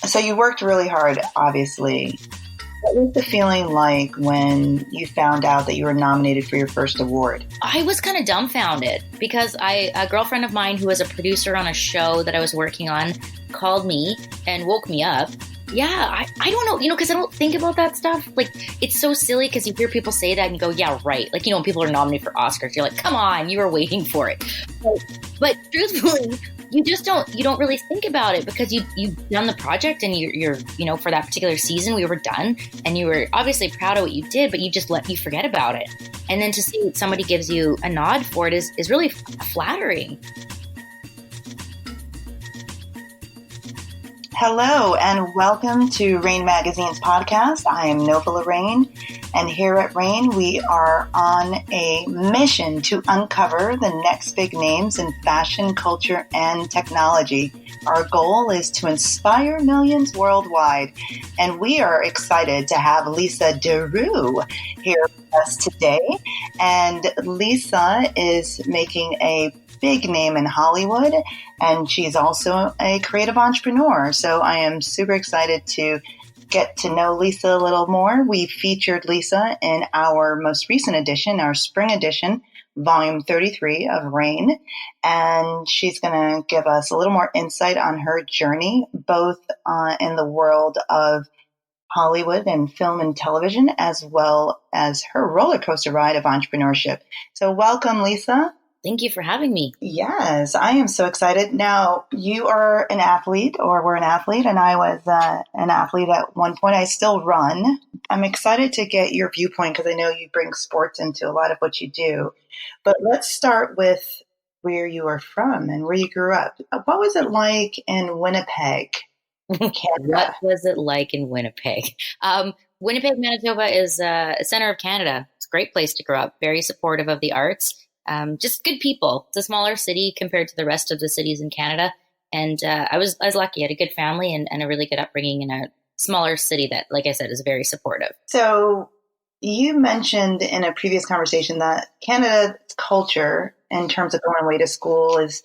So you worked really hard, obviously. What was the feeling like when you found out that you were nominated for your first award? I was kind of dumbfounded because a girlfriend of mine who was a producer on a show that I was working on called me and woke me up. Yeah, I don't know, because I don't think about that stuff. Like, it's so silly because you hear people say that and you go, yeah, right. Like, when people are nominated for Oscars, you're like, come on, you were waiting for it. But truthfully, you don't really think about it because you've done the project and you're for that particular season, we were done and you were obviously proud of what you did, but you just let you forget about it. And then to see somebody gives you a nod for it is really flattering. Hello and welcome to Raine Magazine's podcast. I am Nova Lorraine, and here at Raine, we are on a mission to uncover the next big names in fashion, culture, and technology. Our goal is to inspire millions worldwide, and we are excited to have Lisa Durupt here with us today. And Lisa is making a big name in Hollywood, and she's also a creative entrepreneur. So I am super excited to get to know Lisa a little more. We featured Lisa in our most recent edition, our spring edition, volume 33 of Raine, and she's going to give us a little more insight on her journey, both in the world of Hollywood and film and television, as well as her roller coaster ride of entrepreneurship. So welcome, Lisa. Thank you for having me. Yes, I am so excited. Now, you are an athlete, or were an athlete, and I was an athlete at one point. I still run. I'm excited to get your viewpoint because I know you bring sports into a lot of what you do. But let's start with where you are from and where you grew up. What was it like in Winnipeg, Canada? What was it like in Winnipeg? Winnipeg, Manitoba is a center of Canada. It's a great place to grow up, very supportive of the arts. Just good people. It's a smaller city compared to the rest of the cities in Canada. And I was lucky. I had a good family and a really good upbringing in a smaller city that, like I said, is very supportive. So you mentioned in a previous conversation that Canada's culture in terms of going away to school is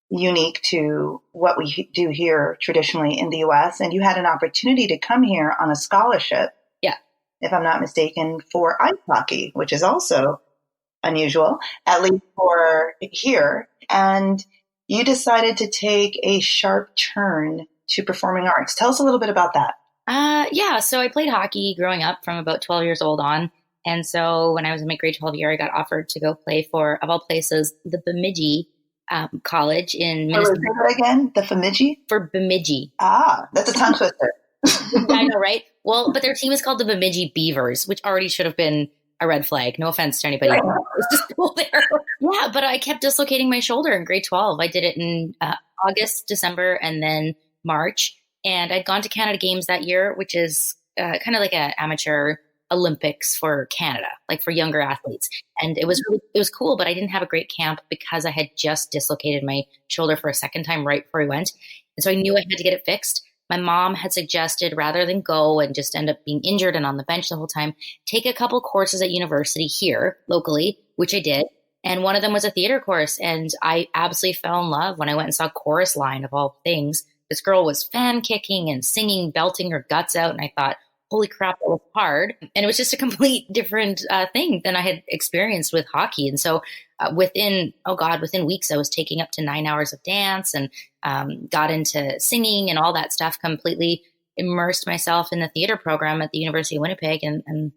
unique to what we do here traditionally in the U.S. And you had an opportunity to come here on a scholarship. Yeah. If I'm not mistaken, for ice hockey, which is also unusual, at least for here. And you decided to take a sharp turn to performing arts. Tell us a little bit about that. So I played hockey growing up from about 12 years old on. And so when I was in my grade 12 year, I got offered to go play for, of all places, the Bemidji College in Minnesota. Say that again? The Bemidji? For Bemidji. Ah, that's a tongue twister. I know, right? Well, but their team is called the Bemidji Beavers, which already should have been a red flag. No offense to anybody. It was just cool there. Yeah, but I kept dislocating my shoulder in grade 12. I did it in August, December, and then March. And I'd gone to Canada Games that year, which is kind of like an amateur Olympics for Canada, like for younger athletes. And it was cool, but I didn't have a great camp because I had just dislocated my shoulder for a second time right before I went. And so I knew I had to get it fixed. My mom had suggested rather than go and just end up being injured and on the bench the whole time, take a couple courses at university here locally, which I did. And one of them was a theater course. And I absolutely fell in love when I went and saw Chorus Line of all things. This girl was fan kicking and singing, belting her guts out. And I thought, holy crap, that was hard. And it was just a complete different thing than I had experienced with hockey. And so within weeks, I was taking up to 9 hours of dance and got into singing and all that stuff, completely immersed myself in the theater program at the University of Winnipeg and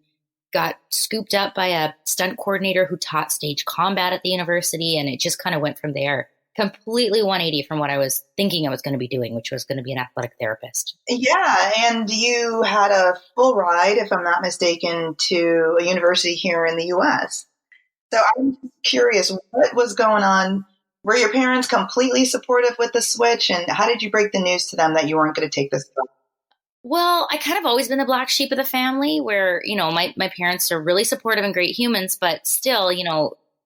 got scooped up by a stunt coordinator who taught stage combat at the university. And it just kind of went from there. Completely 180 from what I was thinking I was going to be doing, which was going to be an athletic therapist. Yeah, and you had a full ride, if I'm not mistaken, to a university here in the U.S. So I'm curious, what was going on? Were your parents completely supportive with the switch? And how did you break the news to them that you weren't going to take this job? Well, I kind of always been the black sheep of the family where, my parents are really supportive and great humans, but still,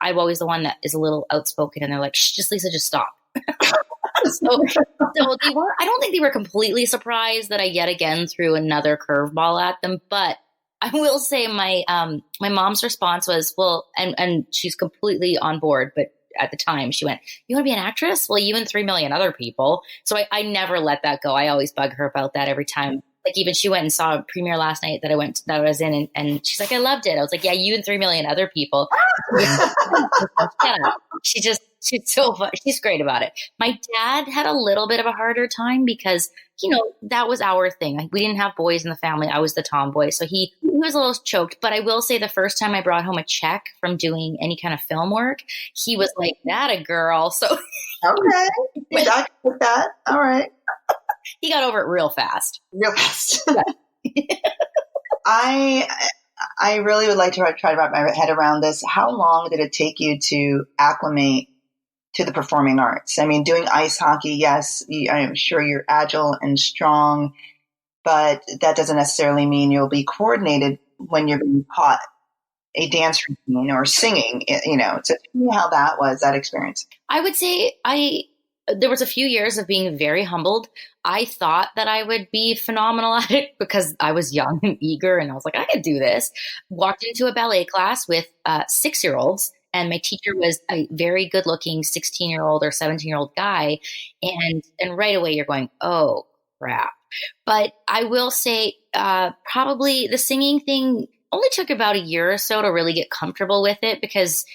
I'm always the one that is a little outspoken and they're like, shh, Lisa, just stop. so they were, I don't think they were completely surprised that I yet again threw another curveball at them, but I will say my mom's response was, well, and she's completely on board, but at the time, she went, "You want to be an actress? Well, you and 3 million other people." So I never let that go. I always bug her about that every time. Like even she went and saw a premiere last night that I was in, and she's like, "I loved it." I was like, "Yeah, you and 3 million other people." She's so fun. She's great about it. My dad had a little bit of a harder time because, that was our thing. Like, we didn't have boys in the family. I was the tomboy. So he was a little choked, but I will say the first time I brought home a check from doing any kind of film work, he was like, "That a girl." So okay. I get that. All right. He got over it real fast. Real fast. I really would like to try to wrap my head around this. How long did it take you to acclimate to the performing arts? I mean, doing ice hockey, yes, I'm sure you're agile and strong, but that doesn't necessarily mean you'll be coordinated when you're being taught a dance routine or singing, So tell me how that was, that experience. I would say there was a few years of being very humbled. I thought that I would be phenomenal at it because I was young and eager, and I was like, I could do this. Walked into a ballet class with 6-year-olds, and my teacher was a very good-looking 16-year-old or 17-year-old guy, and right away you're going, oh, crap. But I will say probably the singing thing only took about a year or so to really get comfortable with it because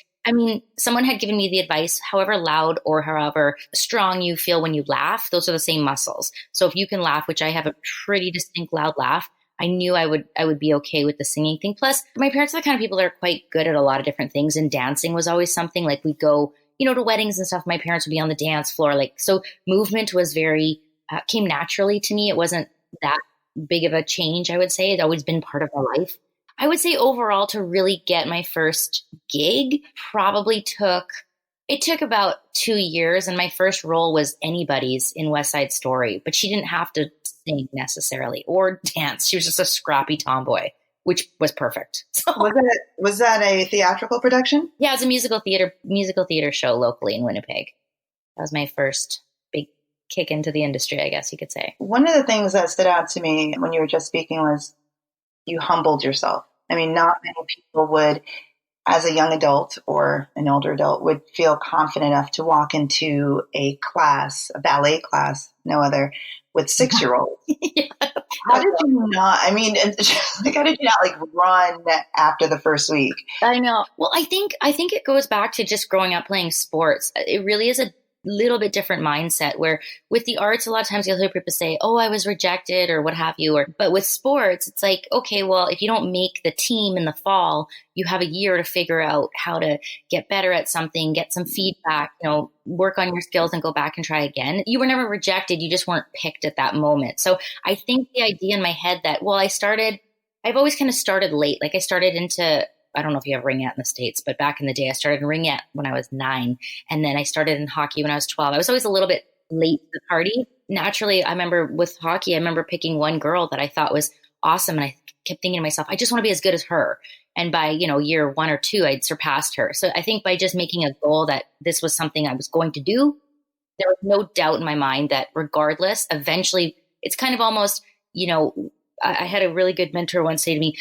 someone had given me the advice, however loud or however strong you feel when you laugh, those are the same muscles. So if you can laugh, which I have a pretty distinct loud laugh, I knew I would be okay with the singing thing. Plus, my parents are the kind of people that are quite good at a lot of different things, and dancing was always something. Like we'd go, to weddings and stuff. My parents would be on the dance floor. So movement was very, came naturally to me. It wasn't that big of a change, I would say. It's always been part of my life. I would say overall to really get my first gig probably took about 2 years. And my first role was anybody's in West Side Story, but she didn't have to sing necessarily or dance. She was just a scrappy tomboy, which was perfect. So, was that a theatrical production? Yeah, it was a musical theater show locally in Winnipeg. That was my first big kick into the industry, I guess you could say. One of the things that stood out to me when you were just speaking was you humbled yourself. Not many people would, as a young adult or an older adult, would feel confident enough to walk into a ballet class, no other, with 6-year-olds. Yeah. How did you not, how did you not run after the first week? I know. Well, I think it goes back to just growing up playing sports. It really is a little bit different mindset where with the arts, a lot of times you'll hear people say, "Oh, I was rejected," or what have you. But with sports, it's like, okay, well, if you don't make the team in the fall, you have a year to figure out how to get better at something, get some feedback, work on your skills and go back and try again. You were never rejected. You just weren't picked at that moment. So I think the idea in my head that, I've always kind of started late. Like I started into, I don't know if you have ringette in the States, but back in the day, I started in ringette when I was 9. And then I started in hockey when I was 12. I was always a little bit late to the party. Naturally, I remember with hockey, I remember picking one girl that I thought was awesome. And I kept thinking to myself, I just want to be as good as her. And by, year 1 or 2, I'd surpassed her. So I think by just making a goal that this was something I was going to do, there was no doubt in my mind that regardless, eventually it's kind of almost, I had a really good mentor once say to me,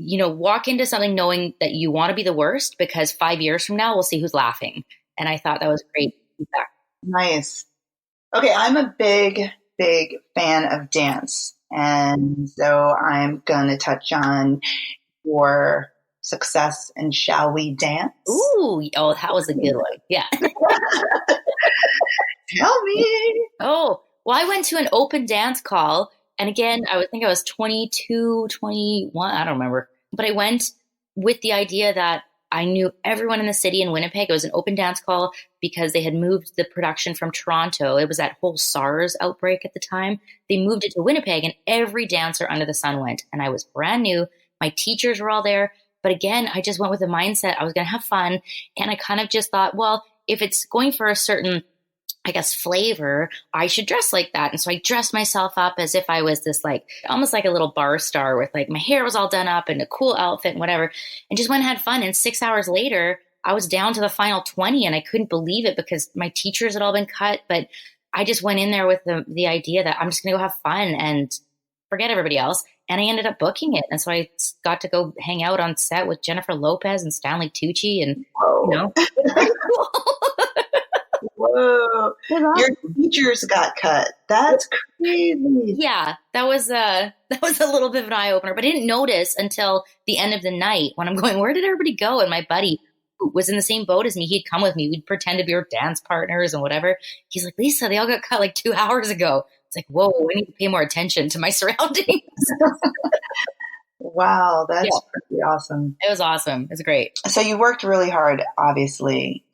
walk into something knowing that you want to be the worst because 5 years from now, we'll see who's laughing. And I thought that was great feedback. Nice. Okay. I'm a big, big fan of dance. And so I'm going to touch on your success in Shall We Dance? Ooh. Oh, that was a good one. Yeah. Tell me. Oh, well, I went to an open dance call. And again, I would think I was 22, 21, I don't remember. But I went with the idea that I knew everyone in the city in Winnipeg. It was an open dance call because they had moved the production from Toronto. It was that whole SARS outbreak at the time. They moved it to Winnipeg and every dancer under the sun went. And I was brand new. My teachers were all there. But again, I just went with the mindset I was going to have fun. And I kind of just thought, well, if it's going for a certain flavor, I should dress like that. And so I dressed myself up as if I was this almost like a little bar star with my hair was all done up and a cool outfit and whatever, and just went and had fun. And 6 hours later, I was down to the final 20 and I couldn't believe it because my teachers had all been cut. But I just went in there with the idea that I'm just going to go have fun and forget everybody else. And I ended up booking it. And so I got to go hang out on set with Jennifer Lopez and Stanley Tucci. And, Whoa. Whoa. Your features got cut. That's crazy. Yeah, that was a little bit of an eye opener, but I didn't notice until the end of the night when I'm going, where did everybody go? And my buddy, who was in the same boat as me, he'd come with me. We'd pretend to be our dance partners and whatever. He's like, Lisa, they all got cut like 2 hours ago. It's like, whoa, I need to pay more attention to my surroundings. Wow, that's pretty awesome. It was awesome. It was great. So you worked really hard, obviously.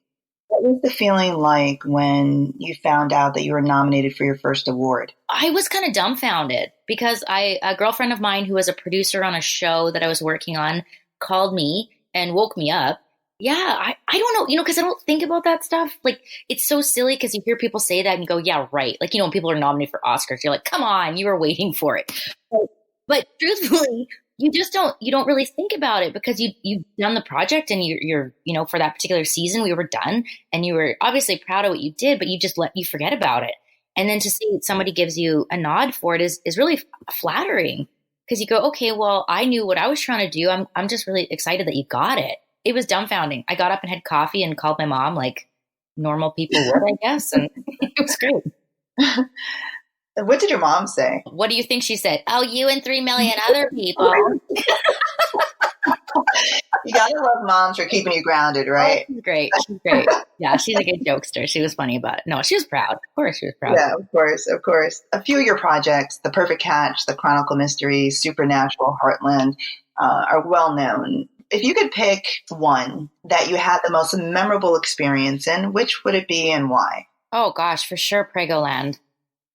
What was the feeling like when you found out that you were nominated for your first award? I was kind of dumbfounded because a girlfriend of mine who was a producer on a show that I was working on called me and woke me up. Yeah, I don't know, because I don't think about that stuff. Like, it's so silly because you hear people say that and go, yeah, right. Like, when people are nominated for Oscars, you're like, come on, you were waiting for it. But truthfully, you don't really think about it because you've done the project and you're for that particular season, we were done and you were obviously proud of what you did, but you forget about it. And then to see somebody gives you a nod for it is really flattering because you go, okay, well, I knew what I was trying to do. I'm just really excited that you got it. It was dumbfounding. I got up and had coffee and called my mom like normal people would, I guess. And it was great. What did your mom say? What do you think she said? Oh, you and 3 million other people. You gotta love moms for keeping you grounded, right? Oh, she's great. She's great. Yeah, she's a good jokester. She was funny about it. No, she was proud. Of course she was proud. Yeah, of course. A few of your projects, The Perfect Catch, The Chronicle Mystery, Supernatural, Heartland, are well known. If you could pick one that you had the most memorable experience in, which would it be and why? Oh gosh, for sure, Pregoland.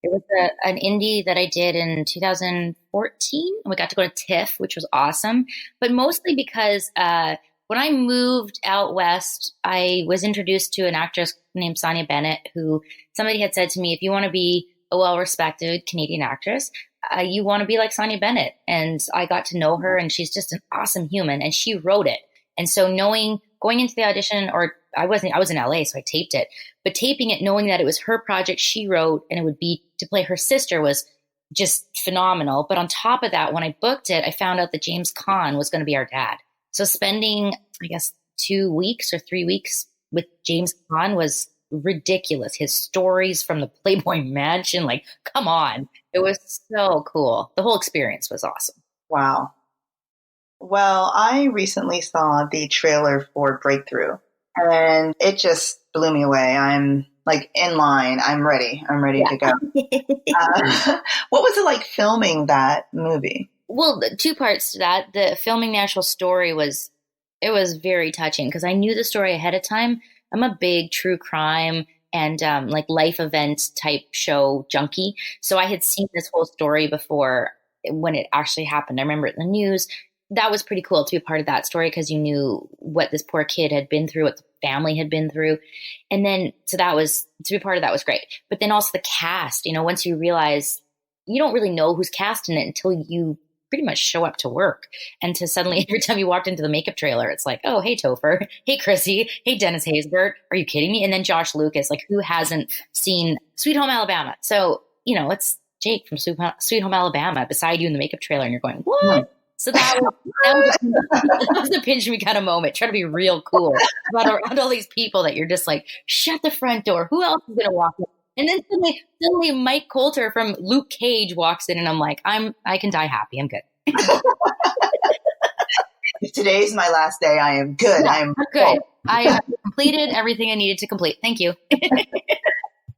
It was an indie that I did in 2014. We got to go to TIFF, which was awesome, but mostly because when I moved out west, I was introduced to an actress named Sonia Bennett, who somebody had said to me, if you want to be a well-respected Canadian actress, you want to be like Sonia Bennett. And I got to know her, and she's just an awesome human, and she wrote it. And so going into the audition, or I was in LA, so I taped it, but taping it, knowing that it was her project she wrote and it would be to play her sister was just phenomenal. But on top of that, when I booked it, I found out that James Caan was going to be our dad. So spending, I guess, 2 weeks or 3 weeks with James Caan was ridiculous. His stories from the Playboy Mansion, like, come on. It was so cool. The whole experience was awesome. Wow. Well, I recently saw the trailer for Breakthrough, and it just blew me away. I'm like in line. I'm ready. I'm ready to go. What was it like filming that movie? Well, 2 parts to that. The filming the actual story was very touching because I knew the story ahead of time. I'm a big true crime and like life event type show junkie. So I had seen this whole story before when it actually happened. I remember it in the news. That was pretty cool to be a part of that story because you knew what this poor kid had been through, what the family had been through. And then, so to be part of that was great. But then also the cast, once you realize you don't really know who's cast in it until you pretty much show up to work. And to suddenly, every time you walked into the makeup trailer, it's like, oh, hey, Topher. Hey, Chrissy. Hey, Dennis Haysbert. Are you kidding me? And then Josh Lucas, like, who hasn't seen Sweet Home Alabama? So, it's Jake from Sweet Home Alabama beside you in the makeup trailer. And you're going, what? So that was a pinch me kind of moment, trying to be real cool around all these people that you're just like, shut the front door. Who else is going to walk in? And then suddenly Mike Coulter from Luke Cage walks in, and I'm like, I can die happy. I'm good. If today's my last day, I am good. Yeah, I'm good. I have completed everything I needed to complete. Thank you.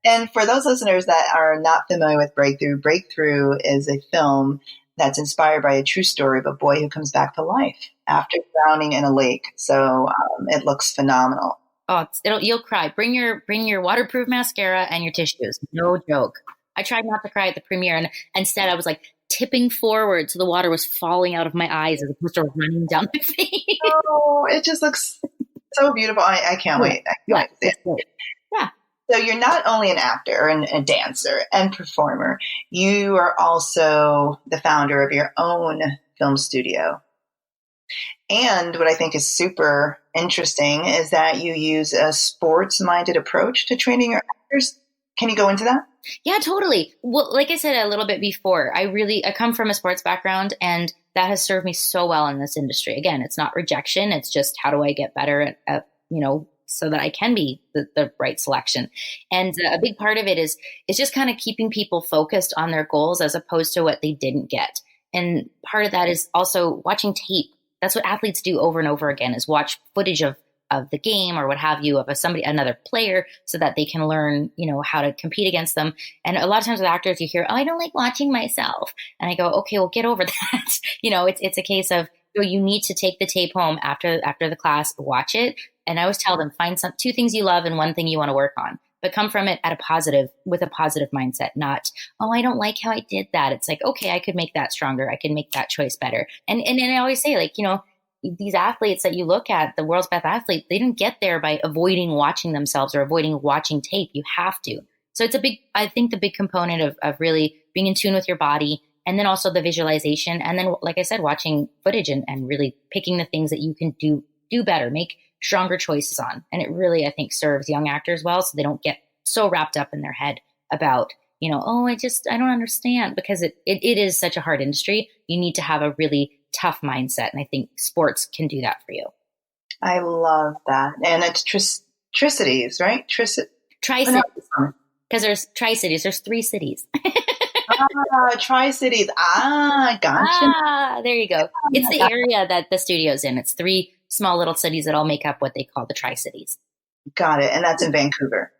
And for those listeners that are not familiar with Breakthrough is a film that's inspired by a true story of a boy who comes back to life after drowning in a lake. So it looks phenomenal. Oh, you'll cry. Bring your waterproof mascara and your tissues. No joke. I tried not to cry at the premiere, and instead I was like tipping forward so the water was falling out of my eyes as opposed to running down my face. Oh, it just looks so beautiful. I can't wait. I can't wait. Yeah. So you're not only an actor and a dancer and performer, you are also the founder of your own film studio. And what I think is super interesting is that you use a sports-minded approach to training your actors. Can you go into that? Yeah, totally. Well, like I said a little bit before, I come from a sports background, and that has served me so well in this industry. Again, it's not rejection. It's just how do I get better at so that I can be the right selection. And a big part of it is just kind of keeping people focused on their goals as opposed to what they didn't get. And part of that is also watching tape. That's what athletes do over and over again, is watch footage of the game or what have you, of another player, so that they can learn, how to compete against them. And a lot of times with actors, you hear, oh, I don't like watching myself. And I go, okay, well, get over that. It's a case of, you need to take the tape home after the class, watch it. And I always tell them, find two things you love and one thing you want to work on, but come from it with a positive mindset, not, oh, I don't like how I did that. It's like, okay, I could make that stronger. I can make that choice better. And I always say, like, these athletes that you look at, the world's best athletes, they didn't get there by avoiding watching themselves or avoiding watching tape. You have to. So it's I think the big component of really being in tune with your body, and then also the visualization. And then, like I said, watching footage and really picking the things that you can do better, make stronger choices on. And it really, I think, serves young actors well, so they don't get so wrapped up in their head about, oh, I don't understand, because it is such a hard industry. You need to have a really tough mindset. And I think sports can do that for you. I love that. And it's Tricities, right? Tri-Cities. Because there's Tri-Cities. There's 3 cities. Tri-Cities. Gotcha. There you go. It's the area that the studio's in. It's 3 small little cities that all make up what they call the Tri-Cities. Got it. And that's in Vancouver.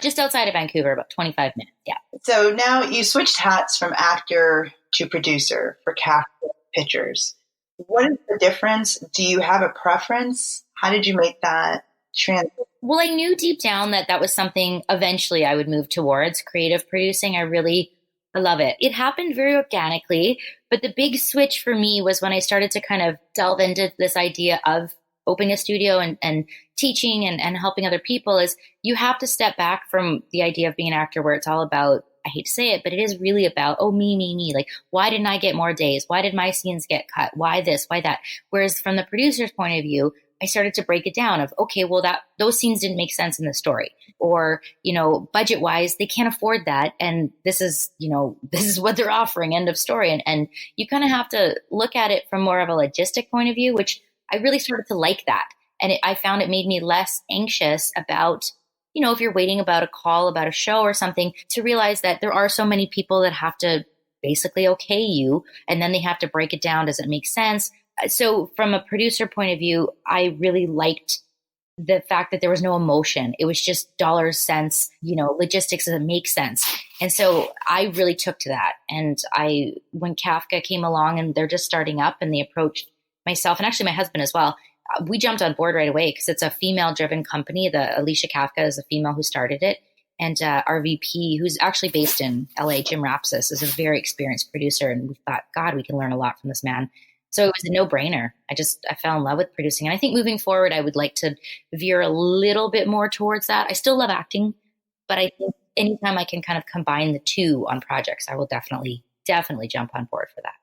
Just outside of Vancouver, about 25 minutes. Yeah. So now you switched hats from actor to producer for cast pictures. What is the difference? Do you have a preference? How did you make that transition? Well, I knew deep down that was something eventually I would move towards, creative producing. I love it. It happened very organically, but the big switch for me was when I started to kind of delve into this idea of opening a studio and teaching and helping other people. Is you have to step back from the idea of being an actor where it's all about, I hate to say it, but it is really about, oh, me. Like, why didn't I get more days? Why did my scenes get cut? Why this? Why that? Whereas from the producer's point of view, I started to break it down of, okay, well, those scenes didn't make sense in the story, or, budget wise, they can't afford that. And this is what they're offering, end of story. And you kind of have to look at it from more of a logistic point of view, which I really started to like that. And I found it made me less anxious about, if you're waiting about a call, about a show or something, to realize that there are so many people that have to basically okay you, and then they have to break it down. Does it make sense? So from a producer point of view, I really liked the fact that there was no emotion. It was just dollars, cents, logistics that make sense. And so I really took to that. And when Kafka came along and they're just starting up, and they approached myself and actually my husband as well, we jumped on board right away because it's a female-driven company. The Alicia Kafka is a female who started it. And our VP, who's actually based in LA, Jim Rapsis, is a very experienced producer. And we thought, God, we can learn a lot from this man. So it was a no-brainer. I fell in love with producing. And I think moving forward, I would like to veer a little bit more towards that. I still love acting, but I think anytime I can kind of combine the two on projects, I will definitely jump on board for that.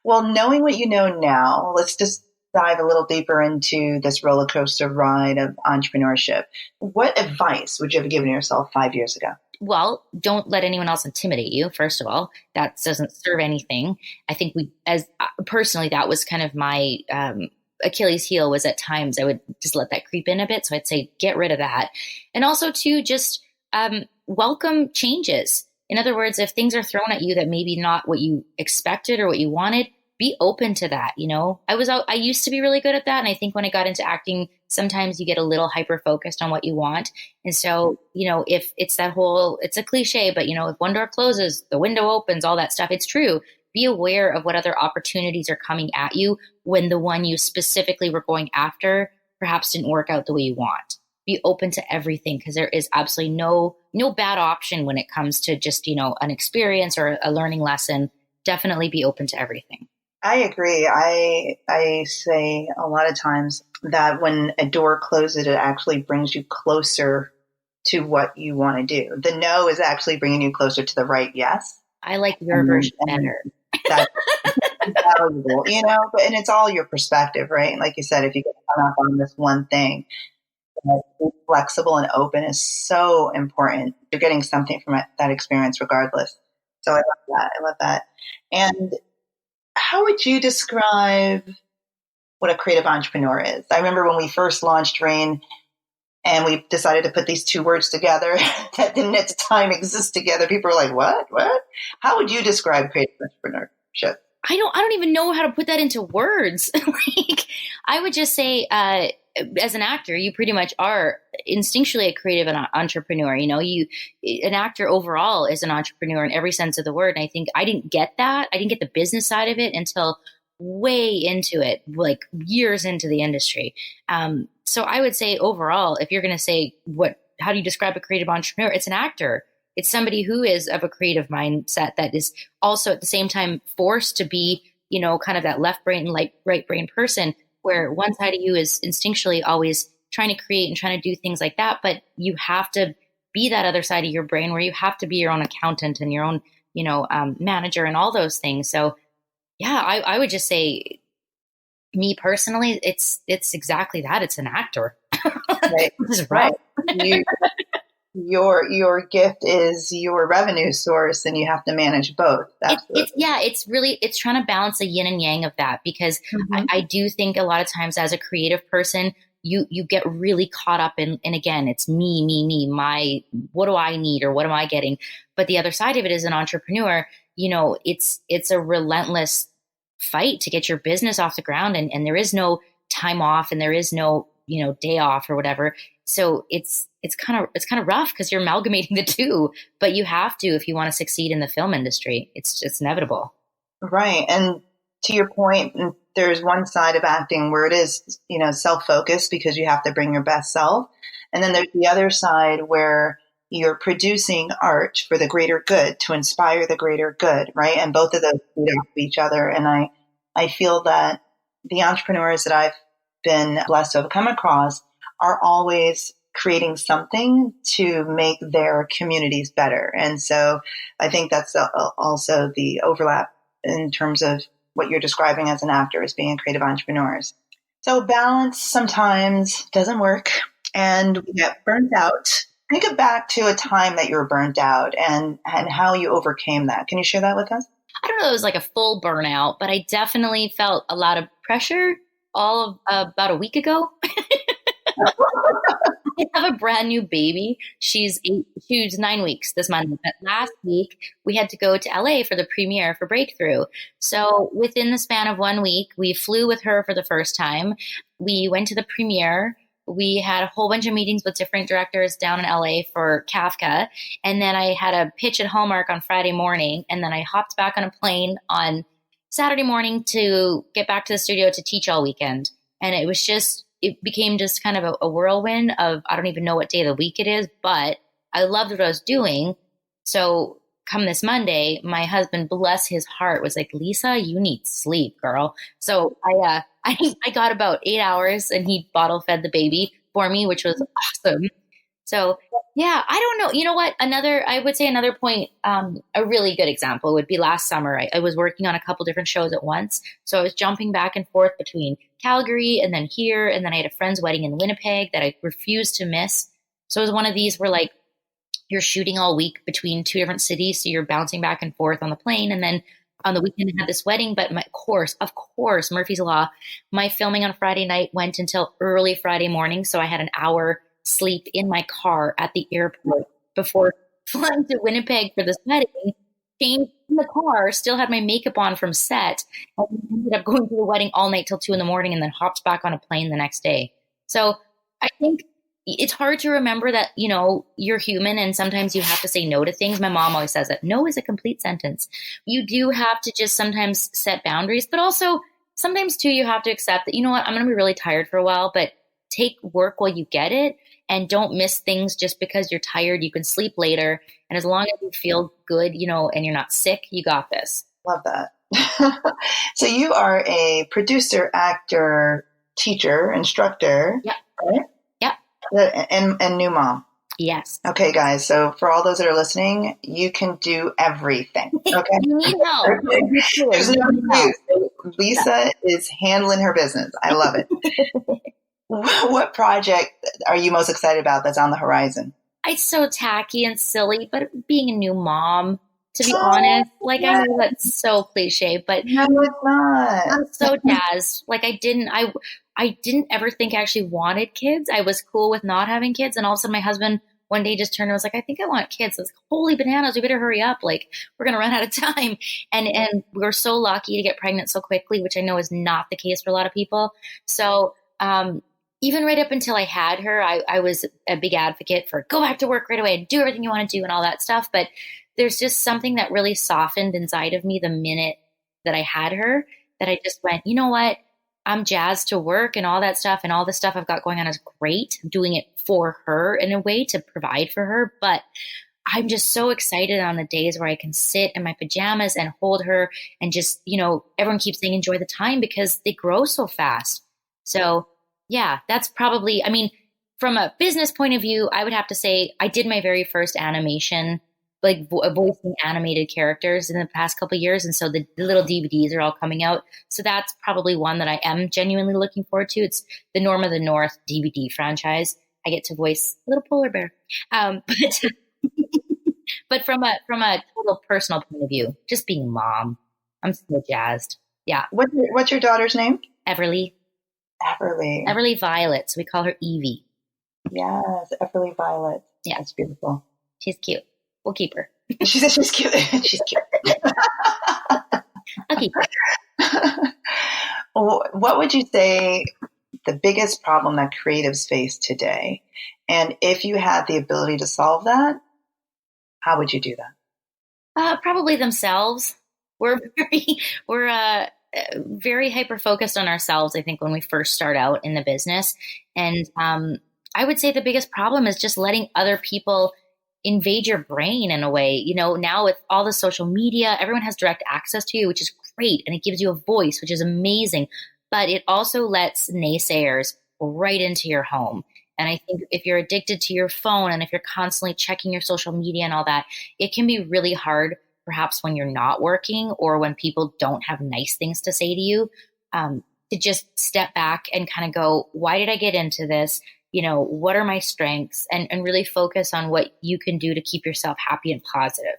Well, knowing what you know now, let's just dive a little deeper into this roller coaster ride of entrepreneurship. What advice would you have given yourself 5 years ago? Well, don't let anyone else intimidate you. First of all, that doesn't serve anything. I think personally, that was kind of my Achilles heel, was at times I would just let that creep in a bit. So I'd say, get rid of that. And also to just welcome changes. In other words, if things are thrown at you that maybe not what you expected or what you wanted, be open to that. I used to be really good at that. And I think when I got into acting, sometimes you get a little hyper focused on what you want. And so, if it's it's a cliche, but if one door closes, the window opens, all that stuff, it's true. Be aware of what other opportunities are coming at you when the one you specifically were going after perhaps didn't work out the way you want. Be open to everything, because there is absolutely no bad option when it comes to just, an experience or a learning lesson. Definitely be open to everything. I agree. I say a lot of times that when a door closes, it actually brings you closer to what you want to do. The no is actually bringing you closer to the right yes. I like your version better. That's valuable, and it's all your perspective, right? Like you said, if you get hung up on this one thing, being flexible and open is so important. You're getting something from that experience regardless. So I love that. I love that. And how would you describe what a creative entrepreneur is? I remember when we first launched Raine and we decided to put these two words together that didn't at the time exist together. People were like, what? How would you describe creative entrepreneurship? I don't even know how to put that into words. Like, I would just say, as an actor, you pretty much are instinctually a creative and entrepreneur. You know, an actor overall is an entrepreneur in every sense of the word. And I think I didn't get that. I didn't get the business side of it until way into it, like years into the industry. So I would say overall, if you're going to say how do you describe a creative entrepreneur? It's an actor. It's somebody who is of a creative mindset that is also at the same time forced to be, you know, kind of that left brain and right brain person, where one side of you is instinctually always trying to create and trying to do things like that. But you have to be that other side of your brain where you have to be your own accountant and your own, you know, manager and all those things. So yeah, I would just say, me personally, it's exactly that. It's an actor. Right. This is right. Your gift is your revenue source, and you have to manage both. It's trying to balance the yin and yang of that, because I do think a lot of times as a creative person, you get really caught up in, and again, it's me, what do I need or what am I getting? But the other side of it is an entrepreneur, you know, it's a relentless fight to get your business off the ground, and there is no time off and there is no, you know, day off or whatever. So it's kind of rough because you're amalgamating the two, but you have to if you want to succeed in the film industry. It's inevitable. Right. And to your point, there's one side of acting where it is, you know, self-focused because you have to bring your best self. And then there's the other side where you're producing art for the greater good, to inspire the greater good, right? And both of those feed off of each other. And I feel that the entrepreneurs that I've been blessed to have come across are always creating something to make their communities better. And so I think that's also the overlap in terms of what you're describing as an actor, as being creative entrepreneurs. So balance sometimes doesn't work and we get burnt out. Think back to a time that you were burnt out and how you overcame that. Can you share that with us? I don't know if it was like a full burnout, but I definitely felt a lot of pressure about a week ago. I have a brand new baby. She's 9 weeks this month. But last week, we had to go to LA for the premiere for Breakthrough. So within the span of 1 week, we flew with her for the first time. We went to the premiere. We had a whole bunch of meetings with different directors down in LA for Kafka. And then I had a pitch at Hallmark on Friday morning. And then I hopped back on a plane on Saturday morning to get back to the studio to teach all weekend. And it became just kind of a whirlwind of, I don't even know what day of the week it is, but I loved what I was doing. So come this Monday, my husband, bless his heart, was like, Lisa, you need sleep, girl. So I got about 8 hours and he bottle fed the baby for me, which was awesome. So yeah, I don't know. You know what? I would say another point, a really good example would be last summer. I was working on a couple different shows at once. So I was jumping back and forth between Calgary and then here. And then I had a friend's wedding in Winnipeg that I refused to miss. So it was one of these where like you're shooting all week between two different cities. So you're bouncing back and forth on the plane. And then on the weekend I had this wedding, but of course, Murphy's Law, my filming on Friday night went until early Friday morning. So I had an hour sleep in my car at the airport before flying to Winnipeg for this wedding. Changed in the car, still had my makeup on from set, and ended up going to the wedding all night till 2 a.m. and then hopped back on a plane the next day. So I think it's hard to remember that, you know, you're human and sometimes you have to say no to things. My mom always says that no is a complete sentence. You do have to just sometimes set boundaries, but also sometimes too, you have to accept that, you know what, I'm going to be really tired for a while, but take work while you get it. And don't miss things just because you're tired. You can sleep later. And as long as you feel good, you know, and you're not sick, you got this. Love that. So you are a producer, actor, teacher, instructor. Yeah. Right? Yeah. And new mom. Yes. Okay, guys. So for all those that are listening, you can do everything. Okay. You need help. There's no excuse. Lisa is handling her business. I love it. What project are you most excited about that's on the horizon? It's so tacky and silly, but being a new mom, to be Oh, honest, like I yes. know that's so cliche, but No, it's not. I'm so jazzed. Like I didn't ever think I actually wanted kids. I was cool with not having kids. And all of a sudden my husband one day just turned and was like, I think I want kids. I was like, holy bananas, we better hurry up. Like we're gonna run out of time. And we were so lucky to get pregnant so quickly, which I know is not the case for a lot of people. So even right up until I had her, I was a big advocate for go back to work right away and do everything you want to do and all that stuff. But there's just something that really softened inside of me the minute that I had her, that I just went, you know what? I'm jazzed to work and all that stuff, and all the stuff I've got going on is great. I'm doing it for her in a way to provide for her. But I'm just so excited on the days where I can sit in my pajamas and hold her and just, everyone keeps saying enjoy the time because they grow so fast. So yeah, that's probably, I mean, from a business point of view, I would have to say I did my very first animation, like voicing animated characters in the past couple of years. And so the little DVDs are all coming out. So that's probably one that I am genuinely looking forward to. It's the Norm of the North DVD franchise. I get to voice a little polar bear. But from a total personal point of view, just being a mom, I'm so jazzed. Yeah. What's your daughter's name? Everly. Everly. Everly Violet. So we call her Evie. Yes, Everly Violet. Yeah. That's beautiful. She's cute. We'll keep her. She said she's cute. She's cute. I'll keep her. What would you say the biggest problem that creatives face today? And if you had the ability to solve that, how would you do that? Probably themselves. We're very hyper focused on ourselves, I think, when we first start out in the business. And I would say the biggest problem is just letting other people invade your brain in a way. Now with all the social media, everyone has direct access to you, which is great. And it gives you a voice, which is amazing. But it also lets naysayers right into your home. And I think if you're addicted to your phone and if you're constantly checking your social media and all that, it can be really hard, perhaps when you're not working or when people don't have nice things to say to you, to just step back and kind of go, why did I get into this? What are my strengths? And really focus on what you can do to keep yourself happy and positive.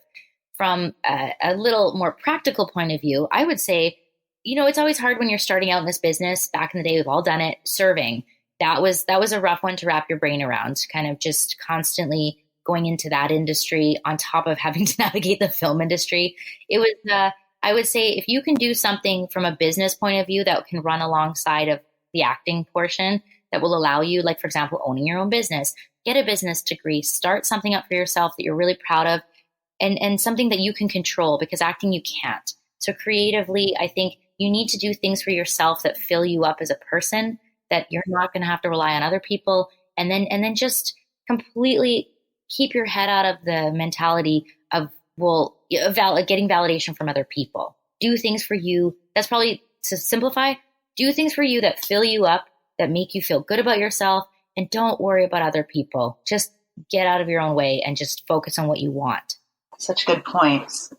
From a little more practical point of view, I would say, it's always hard when you're starting out in this business. Back in the day, we've all done it. Serving. That was a rough one to wrap your brain around, kind of just constantly going into that industry on top of having to navigate the film industry. It was, I would say, if you can do something from a business point of view that can run alongside of the acting portion that will allow you, like, for example, owning your own business, get a business degree, start something up for yourself that you're really proud of, and something that you can control, because acting you can't. So creatively, I think you need to do things for yourself that fill you up as a person, that you're not going to have to rely on other people, and then just completely keep your head out of the mentality of, getting validation from other people. Do things for you. That's probably, to simplify, do things for you that fill you up, that make you feel good about yourself, and don't worry about other people. Just get out of your own way and just focus on what you want. Such good points.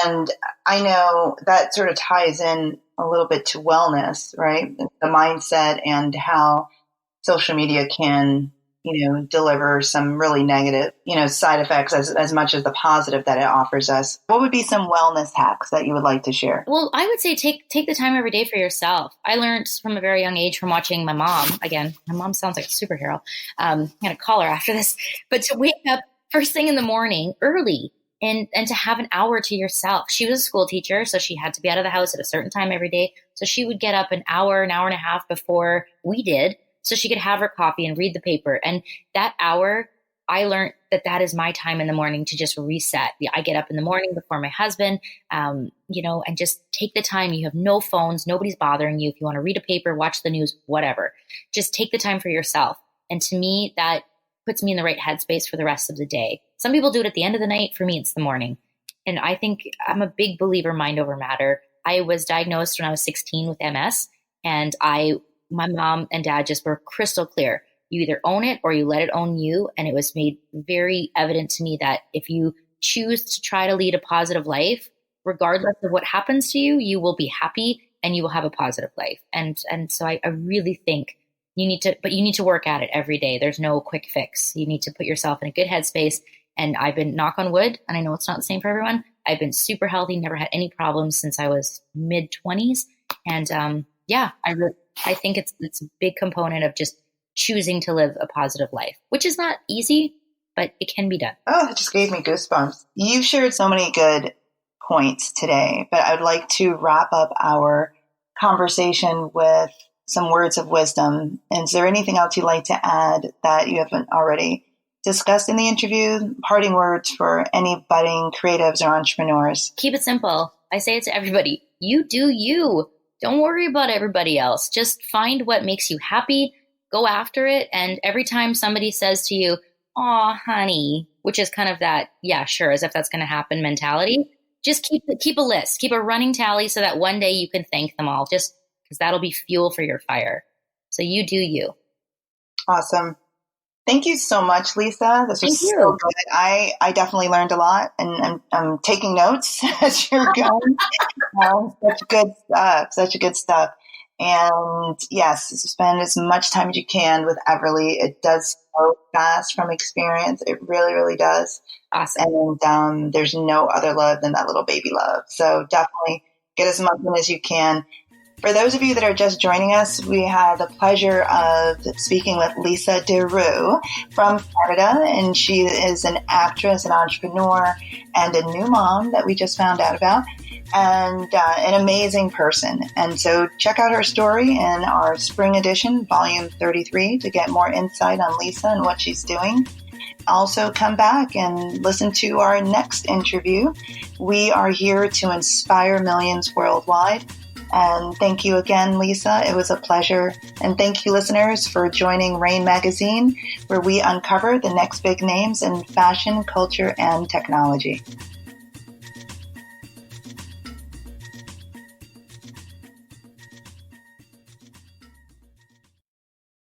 And I know that sort of ties in a little bit to wellness, right? The mindset and how social media can, deliver some really negative, side effects as much as the positive that it offers us. What would be some wellness hacks that you would like to share? Well, I would say take the time every day for yourself. I learned from a very young age from watching my mom. Again, my mom sounds like a superhero. I'm going to call her after this. But to wake up first thing in the morning early and to have an hour to yourself. She was a school teacher, so she had to be out of the house at a certain time every day. So she would get up an hour and a half before we did, so she could have her coffee and read the paper. And that hour, I learned that is my time in the morning to just reset. I get up in the morning before my husband, and just take the time. You have no phones. Nobody's bothering you. If you want to read a paper, watch the news, whatever, just take the time for yourself. And to me, that puts me in the right headspace for the rest of the day. Some people do it at the end of the night. For me, it's the morning. And I think I'm a big believer, mind over matter. I was diagnosed when I was 16 with MS, and my mom and dad just were crystal clear. You either own it or you let it own you. And it was made very evident to me that if you choose to try to lead a positive life, regardless of what happens to you, you will be happy and you will have a positive life. And so I really think but you need to work at it every day. There's no quick fix. You need to put yourself in a good headspace. And I've been, knock on wood, and I know it's not the same for everyone, I've been super healthy, never had any problems since I was mid-20s. And I think it's a big component of just choosing to live a positive life, which is not easy, but it can be done. Oh, it just gave me goosebumps. You've shared so many good points today, but I'd like to wrap up our conversation with some words of wisdom. And is there anything else you'd like to add that you haven't already discussed in the interview? Parting words for any budding creatives or entrepreneurs. Keep it simple. I say it to everybody. You do you. Don't worry about everybody else. Just find what makes you happy. Go after it. And every time somebody says to you, "Aw, honey," which is kind of that, yeah, sure, as if that's going to happen mentality, just keep a list. Keep a running tally so that one day you can thank them all, just because that'll be fuel for your fire. So you do you. Awesome. Thank you so much, Lisa. This was so good. I definitely learned a lot, and I'm taking notes as you're going. Such good stuff. And yes, spend as much time as you can with Everly. It does so fast from experience. It really, really does. Awesome. And there's no other love than that little baby love. So definitely get as much in as you can. For those of you that are just joining us, we had the pleasure of speaking with Lisa Durupt from Canada, and she is an actress, an entrepreneur, and a new mom that we just found out about, and an amazing person. And so check out her story in our spring edition, volume 33, to get more insight on Lisa and what she's doing. Also, come back and listen to our next interview. We are here to inspire millions worldwide. And thank you again, Lisa. It was a pleasure. And thank you, listeners, for joining Raine Magazine, where we uncover the next big names in fashion, culture, and technology.